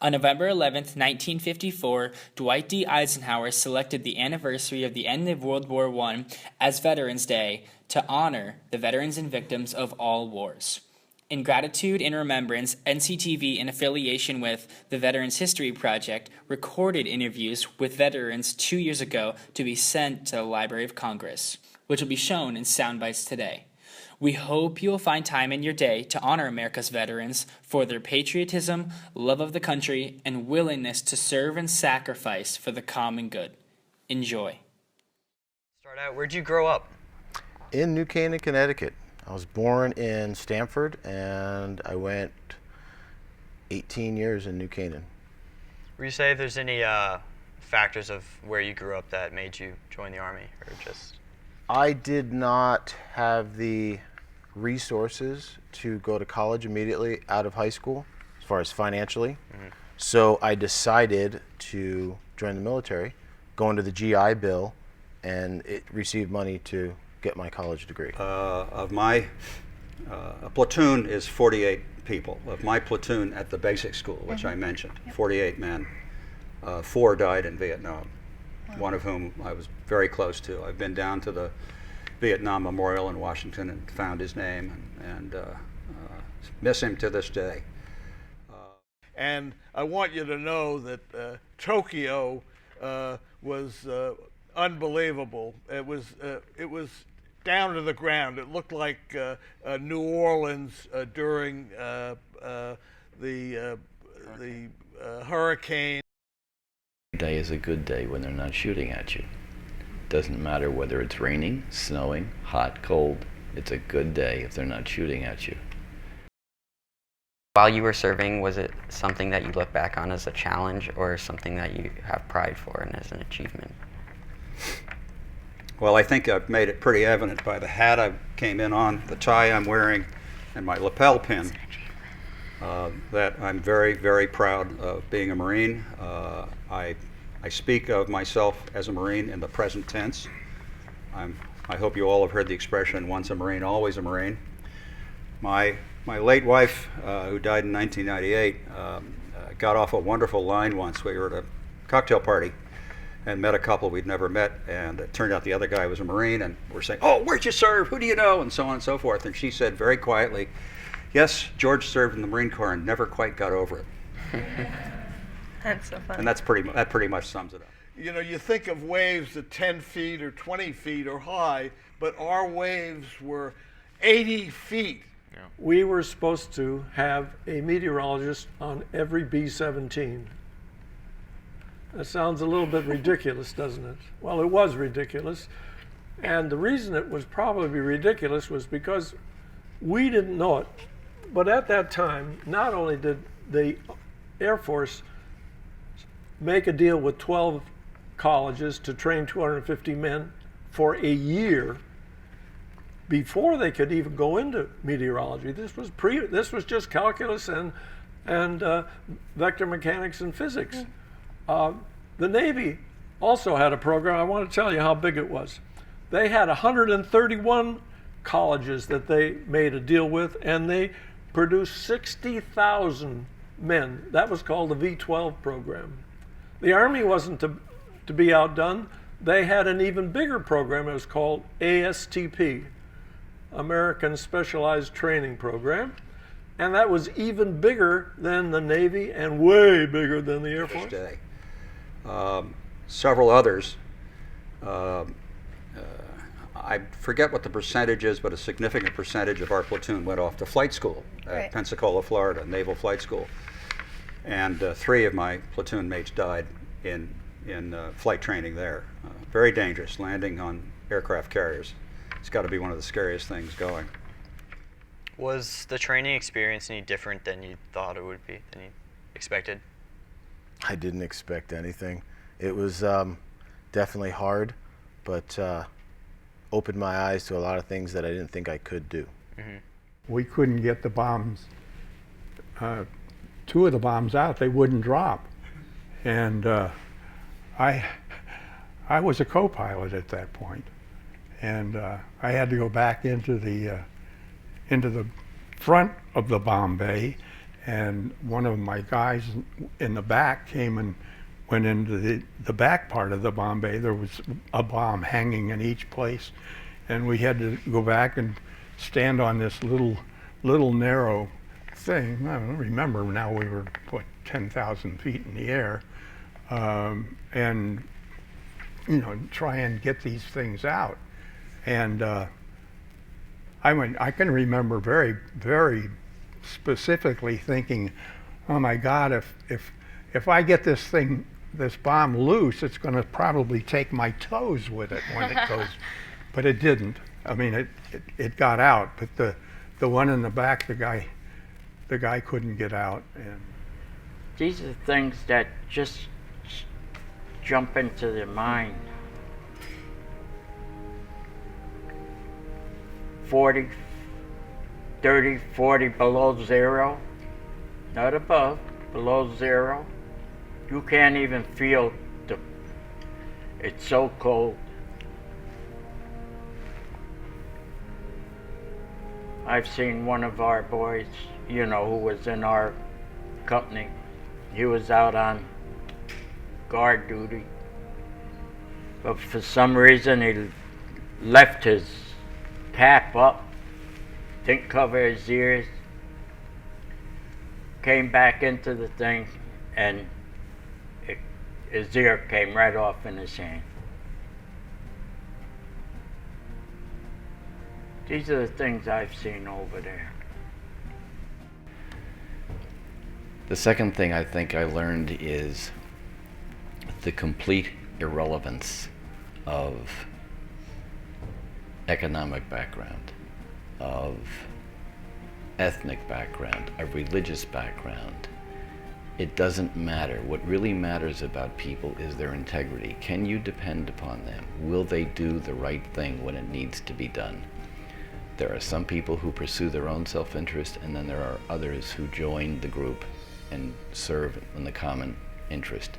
On November 11, 1954, Dwight D. Eisenhower selected the anniversary of the end of World War I as Veterans Day to honor the veterans and victims of all wars. In gratitude and remembrance, NCTV, in affiliation with the Veterans History Project, recorded interviews with veterans 2 years ago to be sent to the Library of Congress, which will be shown in soundbites today. We hope you will find time in your day to honor America's veterans for their patriotism, love of the country, and willingness to serve and sacrifice for the common good. Enjoy. Start out, where'd you grow up? In New Canaan, Connecticut. I was born in Stamford, and I went 18 years in New Canaan. Would you say if there's any factors of where you grew up that made you join the Army, or just? I did not have the resources to go to college immediately out of high school, as far as financially. So I decided to join the military, go into the GI Bill, and it received money to get my college degree. Of my a platoon is 48 people. Of my platoon at the basic school, which I mentioned, 48 men, 4 died in Vietnam, one of whom I was very close to. I've been down to the Vietnam Memorial in Washington and found his name, and miss him to this day. And I want you to know that Tokyo was unbelievable. It was down to the ground. It looked like New Orleans during the hurricane. Day is a good day when they're not shooting at you. Doesn't matter whether it's raining, snowing, hot, cold. It's a good day if they're not shooting at you. While you were serving, was it something that you look back on as a challenge or something that you have pride for and as an achievement? Well, I think I've made it pretty evident by the hat I came in on, the tie I'm wearing, and my lapel pin, that I'm very, very proud of being a Marine. I speak of myself as a Marine in the present tense. I hope you all have heard the expression, once a Marine, always a Marine. My late wife, who died in 1998, got off a wonderful line once. We were at a cocktail party and met a couple we'd never met, and it turned out the other guy was a Marine, and we're saying, "Oh, where'd you serve? Who do you know?" and so on and so forth. And she said very quietly, "Yes, George served in the Marine Corps and never quite got over it." That's so funny. And that pretty much sums it up. You know, you think of waves at 10 feet or 20 feet or high, but our waves were 80 feet. We were supposed to have a meteorologist on every B-17. That sounds a little bit ridiculous, doesn't it? Well, it was ridiculous. And the reason it was probably ridiculous was because we didn't know it. But at that time, not only did the Air Force make a deal with 12 colleges to train 250 men for a year before they could even go into meteorology. This was just calculus and vector mechanics and physics. The Navy also had a program. I want to tell you how big it was. They had 131 colleges that they made a deal with, and they produced 60,000 men. That was called the V-12 program. The Army wasn't to be outdone. They had an even bigger program. It was called ASTP, American Specialized Training Program. And that was even bigger than the Navy and way bigger than the Air Force. Several others. I forget what the percentage is, but a significant percentage of our platoon went off to flight school at Pensacola, Florida, Naval Flight School. And 3 of my platoon mates died in flight training there. Very dangerous, landing on aircraft carriers. It's got to be one of the scariest things going. Was the training experience any different than you thought it would be, than you expected? I didn't expect anything. It was definitely hard, but opened my eyes to a lot of things that I didn't think I could do. We couldn't get the bombs, 2 of the bombs out. They wouldn't drop. And I was a co-pilot at that point, and I had to go back into the front of the bomb bay and one of my guys in the back came and went into the back part of the bomb bay. There was a bomb hanging in each place, and we had to go back and stand on this little narrow thing. I don't remember now, we were, what, 10,000 feet in the air, and try and get these things out. And I can remember very, very specifically thinking, oh my God, if I get this bomb loose, it's going to probably take my toes with it when it goes. But it didn't. I mean, it got out, but the one in the back, the guy couldn't get out. And these are things that just jump into their mind. 40, 30, 40 below zero, not above, below zero. You can't even feel it's so cold. I've seen one of our boys, who was in our company. He was out on guard duty, but for some reason he left his cap up, didn't cover his ears, came back into the thing, and his ear came right off in his hand. These are the things I've seen over there. The second thing I think I learned is the complete irrelevance of economic background, of ethnic background, of religious background. It doesn't matter. What really matters about people is their integrity. Can you depend upon them? Will they do the right thing when it needs to be done? There are some people who pursue their own self-interest, and then there are others who join the group and serve in the common interest.